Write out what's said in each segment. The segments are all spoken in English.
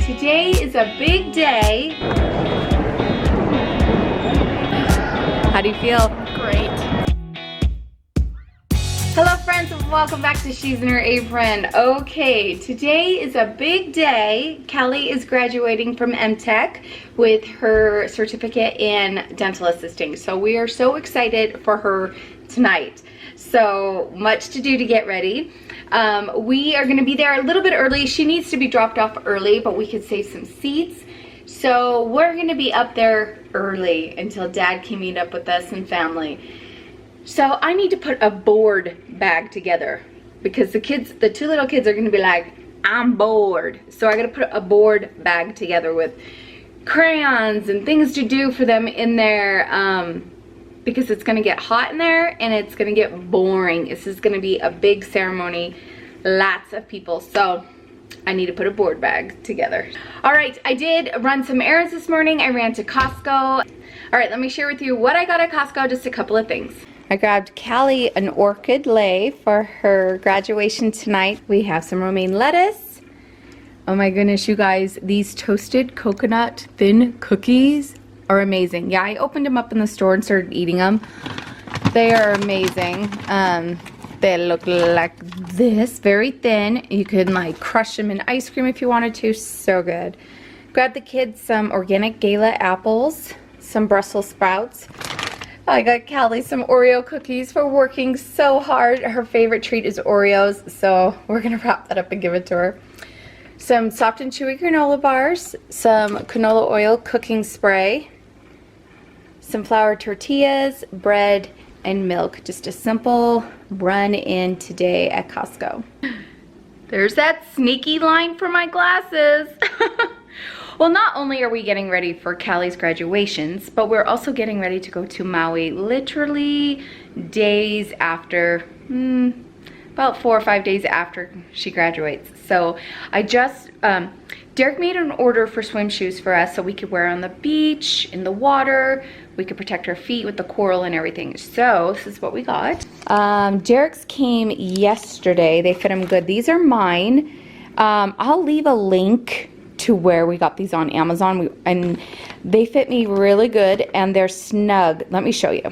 Today is a big day. How do you feel? Great. Hello friends, and welcome back to She's in Her Apron. Okay, today is a big day. Callie is graduating from MTech with her certificate in dental assisting. So we are so excited for her tonight. So much to do to get ready. We are gonna be there a little bit early. She needs to be dropped off early, but we could save some seats. So we're gonna be up there early until Dad can meet up with us and family. So I need to put a board bag together because the two little kids are gonna be like, I'm bored. So I gotta put a board bag together with crayons and things to do for them in there, because it's gonna get hot in there and it's gonna get boring. This is gonna be a big ceremony, lots of people. So I need to put a board bag together. All right, I did run some errands this morning. I ran to Costco. All right, let me share with you what I got at Costco, just a couple of things. I grabbed Callie an orchid lei for her graduation tonight. We have some romaine lettuce. Oh my goodness, you guys, these toasted coconut thin cookies are amazing. Yeah, I opened them up in the store and started eating them. They are amazing. They look like this, very thin. You could like crush them in ice cream if you wanted to. So good. Grab the kids some organic gala apples, some Brussels sprouts. I got Callie some Oreo cookies for working so hard. Her favorite treat is Oreos, so we're gonna wrap that up and give it to her. Some soft and chewy granola bars, some canola oil cooking spray, some flour tortillas, bread, and milk. Just a simple run in today at Costco. There's that sneaky line for my glasses. Well, not only are we getting ready for Callie's graduations, but we're also getting ready to go to Maui literally days after, about 4 or 5 days after she graduates. So I just, Derek made an order for swim shoes for us so we could wear on the beach, in the water. We could protect our feet with the coral and everything. So this is what we got. Derek's came yesterday. They fit him good. These are mine. I'll leave a link to where we got these on Amazon, and they fit me really good and they're snug. Let me show you.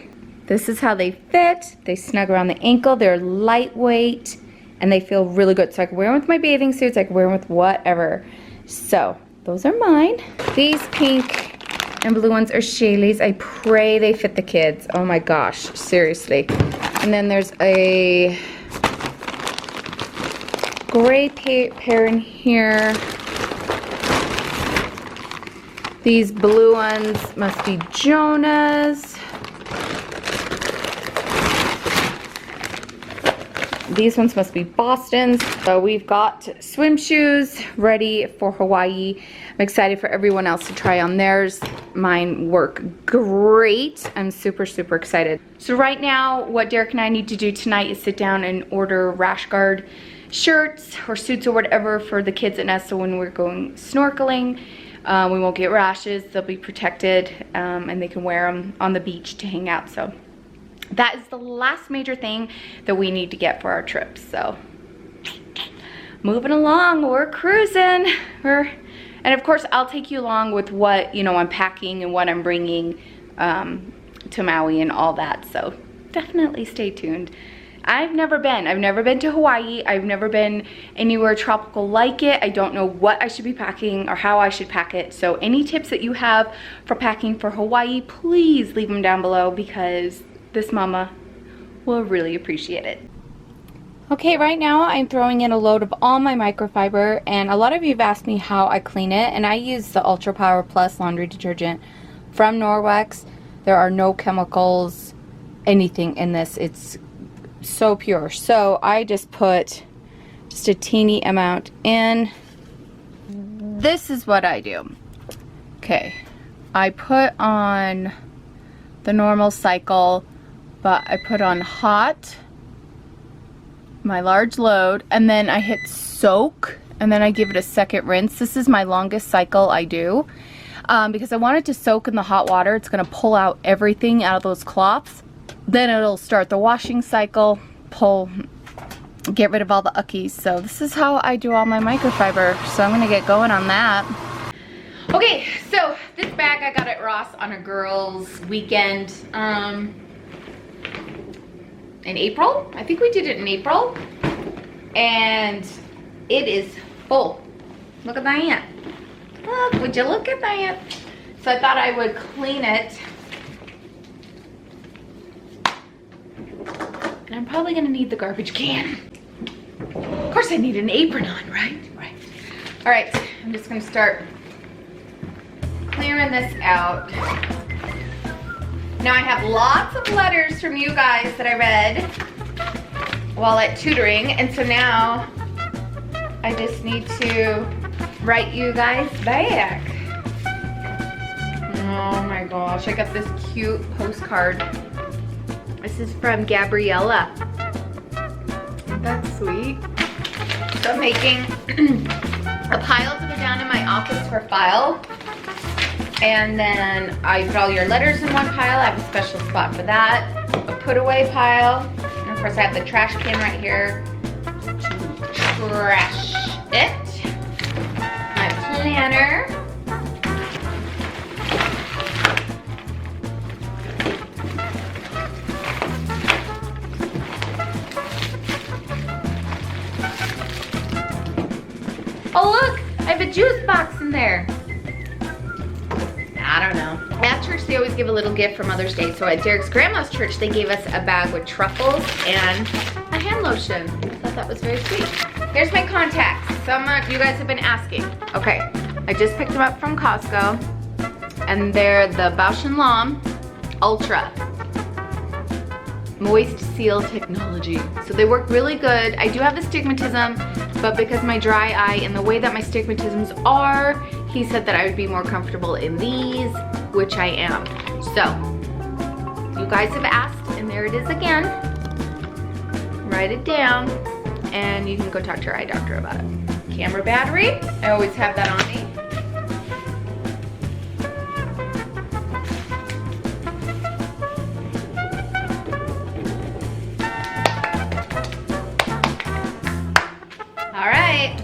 This is how they fit. They snug around the ankle. They're lightweight and they feel really good. So I can wear them with my bathing suits. I can wear them with whatever. So those are mine. These pink and blue ones are Shaylee's. I pray they fit the kids. Oh my gosh, seriously. And then there's a gray pair in here. These blue ones must be Jonah's. These ones must be Boston's. So we've got swim shoes ready for Hawaii. I'm excited for everyone else to try on theirs. Mine work great. I'm super, super excited. So right now, what Derek and I need to do tonight is sit down and order rash guard shirts or suits or whatever for the kids and us, so when we're going snorkeling, we won't get rashes. They'll be protected, and they can wear them on the beach to hang out. So that is the last major thing that we need to get for our trip. So moving along, we're cruising. And of course, I'll take you along with what, you know, I'm packing and what I'm bringing to Maui and all that. So definitely stay tuned. I've never been to Hawaii. I've never been anywhere tropical like it. I don't know what I should be packing or how I should pack it. So any tips that you have for packing for Hawaii, please leave them down below because this mama will really appreciate it. Okay, right now I'm throwing in a load of all my microfiber, and a lot of you have asked me how I clean it, and I use the Ultra Power Plus laundry detergent from Norwex. There are no chemicals, anything in this. It's so pure. So I just put just a teeny amount in. This is what I do. Okay, I put on the normal cycle, but I put on hot, my large load, and then I hit soak, and then I give it a second rinse. This is my longest cycle I do, because I want it to soak in the hot water. It's going to pull out everything out of those cloths. Then it'll start the washing cycle, pull get rid of all the uckies. So this is how I do all my microfiber. So I'm gonna get going on that. Okay, so this bag I got at Ross on a girls' weekend in April. I think we did it in April. And it is full. Look at that. Look, would you look at that? So I thought I would clean it. And I'm probably gonna need the garbage can. Of course I need an apron on, right? Right. All right, I'm just gonna start clearing this out. Now I have lots of letters from you guys that I read while at tutoring, and so now I just need to write you guys back. Oh my gosh, I got this cute postcard. This is from Gabriella. That's sweet. So I'm making a pile to go down in my office for file. And then I put all your letters in one pile. I have a special spot for that. A put away pile. And of course I have the trash can right here to trash it. My planner. Oh look, I have a juice box in there. I don't know. At church, they always give a little gift for Mother's Day. So at Derek's grandma's church, they gave us a bag with truffles and a hand lotion. I thought that was very sweet. Here's my contacts. Some of you guys have been asking. Okay, I just picked them up from Costco. And they're the Bausch & Lomb Ultra Moist Seal Technology. So they work really good. I do have astigmatism, but because my dry eye and the way that my astigmatisms are, he said that I would be more comfortable in these, which I am. So, you guys have asked, and there it is again. Write it down, and you can go talk to your eye doctor about it. Camera battery, I always have that on me. All right.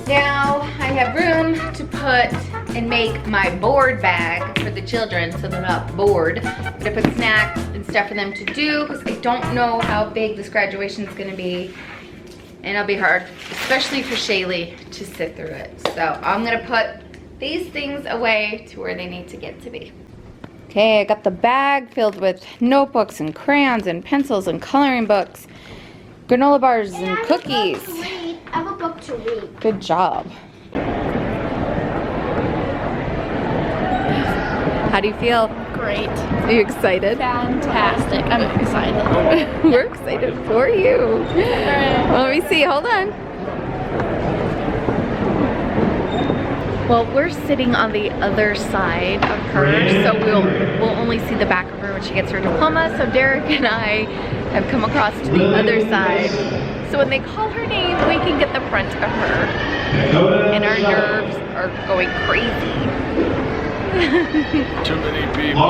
Now I have room to put and make my board bag for the children so they're not bored. I'm gonna put snacks and stuff for them to do because I don't know how big this graduation is gonna be. And it'll be hard, especially for Shaylee, to sit through it. So I'm gonna put these things away to where they need to get to be. Okay, I got the bag filled with notebooks and crayons and pencils and coloring books, granola bars and cookies. I have a book to read. Good job. How do you feel? Great. Are you excited? Fantastic. I'm excited. We're excited for you. Well, let me see. Hold on. Well, we're sitting on the other side of her, so we'll only see the back of her when she gets her diploma. So Derek and I have come across to the other side. So when they call her name, we can get the front of her. And our nerves are going crazy. Too many people.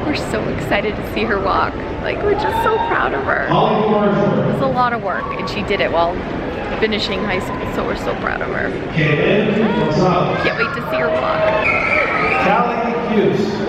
We're so excited to see her walk. Like, we're just so proud of her. It was a lot of work, and she did it while finishing high school, so we're so proud of her. Can't wait to see her walk. Callie Hughes.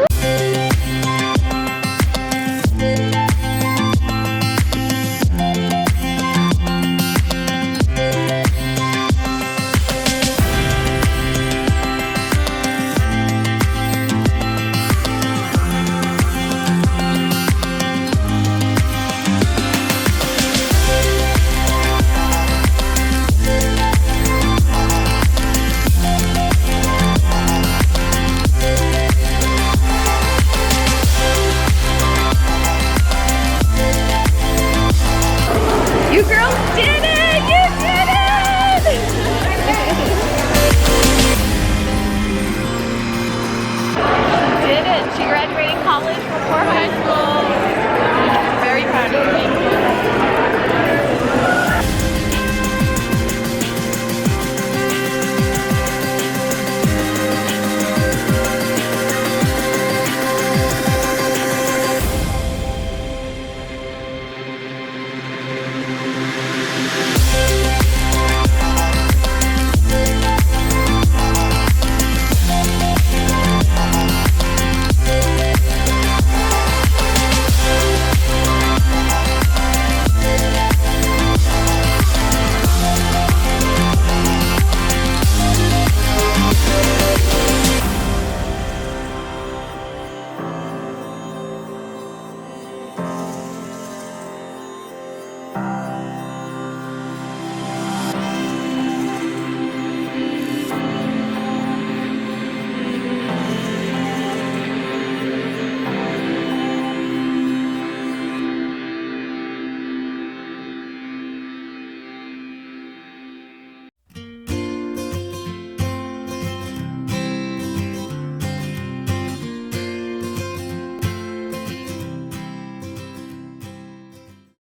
You girls did it! You did it! She did it. She graduated college before high school.